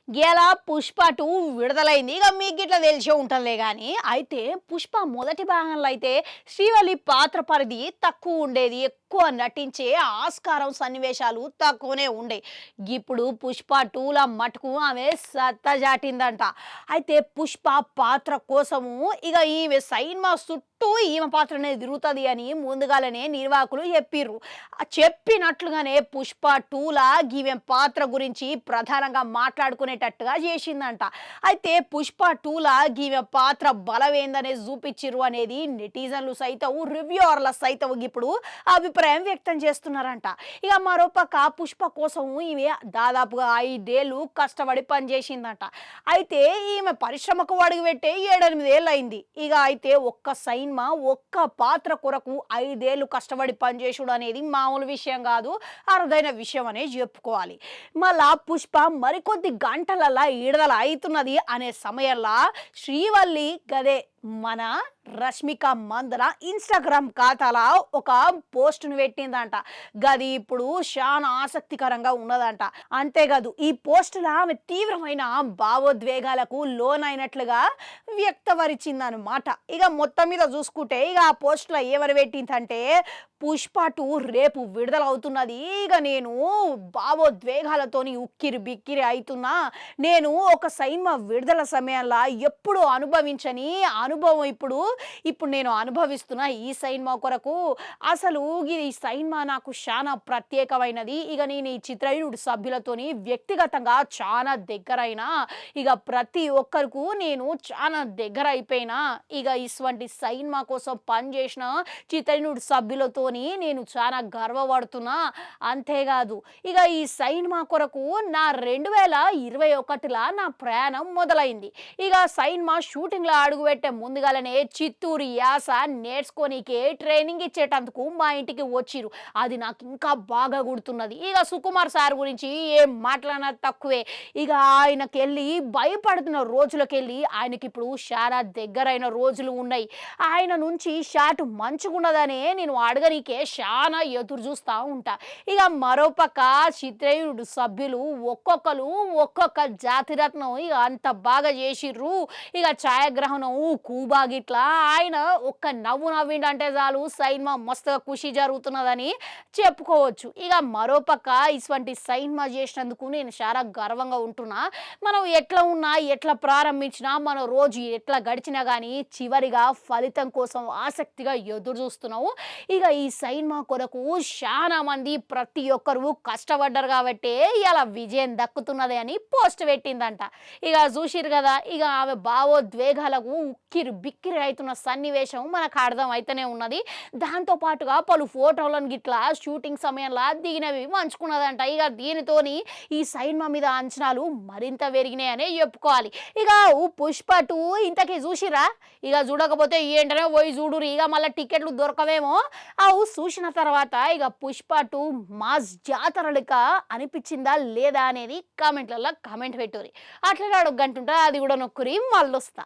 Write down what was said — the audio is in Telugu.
గేల 'పుష్ప 2' విడుదలైంది. ఇక మీకు ఇట్లా తెలిసే ఉంటుందిలే గానీ, అయితే 'పుష్ప' మొదటి భాగంలో అయితే శ్రీవల్లి పాత్ర పరిధి తక్కువ ఉండేది. ఎక్కువ నటించే ఆస్కారం సన్నివేశాలు తక్కువనే ఉండేయి. ఇప్పుడు 'పుష్ప 2'ల మటుకు ఆమె సత్తా చాటిందంట. అయితే 'పుష్ప' పాత్ర కోసము ఇక ఈమె సినిమా చుట్టూ ఈమె పాత్రనే తిరుగుతది అని ముందుగాలనే నిర్వాహకులు చెప్పిర్రు. చెప్పినట్లుగానే 'పుష్ప 2'లా ఈమె పాత్ర గురించి ప్రధానంగా మాట్లాడుకునేటట్టుగా చేసిందంట. అయితే 'పుష్ప 2'లా ఈమె పాత్ర బలమేందనేది చూపిచ్చిర్రు అనేది నెటిజన్లు సైతం రివ్యూవర్ల సైతం ఇప్పుడు అభిప్రాయం వ్యక్తం చేస్తున్నారంట. ఇక మరోపక్క 'పుష్ప' కోసం ఈమె దాదాపుగా 5 ఏళ్ళు కష్టపడి పనిచేసిందంట. అయితే ఈమె పరిశ్రమకు అడుగుపెట్టే 7-8 ఏళ్ళు అయింది. ఇక అయితే ఒక్క సినిమా ఒక్క పాత్ర కొరకు 5 ఏళ్ళు కష్టపడి పనిచేసుడు అనేది మామూలు విషయం కాదు, అరుదైన విషయం అనే చెప్పుకోవాలి. మళ్ళా 'పుష్ప' మరికొద్ది గంటలల్లా విడుదల అయితున్నది అనే సమయంలో శ్రీవల్లి గదే మన రష్మిక మందన ఇన్స్టాగ్రామ్ ఖాతాలో ఒక పోస్టును పెట్టిందంట. గది ఇప్పుడు చాలా ఆసక్తికరంగా ఉన్నదంట. అంతేకాదు ఈ పోస్టులో ఆమె తీవ్రమైన భావోద్వేగాలకు లోనైనట్లుగా వ్యక్తపరిచిందనమాట. ఇక మొత్తం మీద చూసుకుంటే ఇక ఆ పోస్టులో ఏమని పెట్టిందంటే 'పుష్ప 2' రేపు విడుదల అవుతున్నది. ఇక నేను భావోద్వేగాలతోని ఉక్కిరి బిక్కిరి అవుతున్నా. నేను ఒక సినిమా విడుదల సమయంలో ఎప్పుడు అనుభవించని అనుభవం ఇప్పుడు నేను అనుభవిస్తున్నా ఈ సినిమా కొరకు. అసలు ఈ సినిమా నాకు చాలా ప్రత్యేకమైనది. ఇక నేను ఈ చిత్ర యూనిట్ సభ్యులతోని వ్యక్తిగతంగా చాలా దగ్గరైనా. ఇక ప్రతి ఒక్కరికి నేను చాలా దగ్గర అయిపోయినా. ఇక ఇటువంటి సినిమా కోసం పనిచేసిన చిత్ర యూనిట్ సభ్యులతోని నేను చాలా గర్వపడుతున్నా. అంతేకాదు ఇక ఈ సినిమా కొరకు నా 2021లా నా ప్రయాణం మొదలైంది. ఇక సినిమా షూటింగ్లో అడుగుపెట్టే ముందుగాలనే చిత్తూరు యాస నేర్చుకోనీకే ట్రైనింగ్ ఇచ్చేటందుకు మా ఇంటికి వచ్చిర్రు. అది నాకు ఇంకా బాగా గుర్తున్నది. ఇక సుకుమార్ సార్ గురించి ఏం మాట్లాడినా తక్కువే. ఇక ఆయనకెళ్ళి భయపడుతున్న రోజులకెళ్ళి ఆయనకి ఇప్పుడు చాలా దగ్గరైన రోజులు ఉన్నాయి. ఆయన నుంచి షాట్ మంచిగున్నదనే నేను అడగనీకే చాలా ఎదురు చూస్తూ ఉంటా. ఇక మరోపక్క చిత్రయూనిట్ సభ్యులు ఒక్కొక్కరు ఒక్కొక్క జాతిరత్నం ఇక అంత బాగా చేసిర్రు. ఇక ఛాయాగ్రహణం కూబా గిట్లా ఆయన ఒక్క నవ్వు నవ్విండంటే చాలు సినిమా మస్తుగా ఖుషి జరుగుతున్నదని చెప్పుకోవచ్చు. ఇక మరోపక్క ఇటువంటి సినిమా చేసినందుకు నేను చాలా గర్వంగా ఉంటున్నా. మనం ఎట్లా ఉన్నా ఎట్లా ప్రారంభించినా మన రోజు ఎట్లా గడిచినా కానీ చివరిగా ఫలితం కోసం ఆసక్తిగా ఎదురు చూస్తున్నావు. ఇక ఈ సినిమా కొరకు చాలా మంది ప్రతి ఒక్కరు కష్టపడ్డారు కాబట్టి ఇలా విజయం దక్కుతున్నది అని పోస్ట్ పెట్టిందంట. ఇక చూసిరు కదా, ఇక ఆమె భావోద్వేగాలకు ఉక్కిరి బిక్కిరి అవుతున్న సన్నివేశం మనకు అర్థం అయితేనే ఉన్నది. దాంతో పాటుగా పలు ఫోటోలను గిట్లా షూటింగ్ సమయంలో దిగినవి పంచుకున్నదంట. ఇక దీనితోని ఈ సినిమా మీద అంచనాలు మరింత పెరిగినాయనే చెప్పుకోవాలి. ఇక 'పుష్ప 2' ఇంతకీ చూసిరా? ఇక చూడకపోతే ఏంటనే పోయి చూడురు. ఇక మళ్ళీ టికెట్లు దొరకవేమో. చూసిన తర్వాత ఇక 'పుష్ప 2' మాస్ జాతర లెక్క అనిపించిందా లేదా అనేది కామెంట్లలో కామెంట్ పెట్టుర్రి. అట్లనే అడుగు గంటుంటా, అది కూడా నొక్కురి, మళ్ళొస్తా.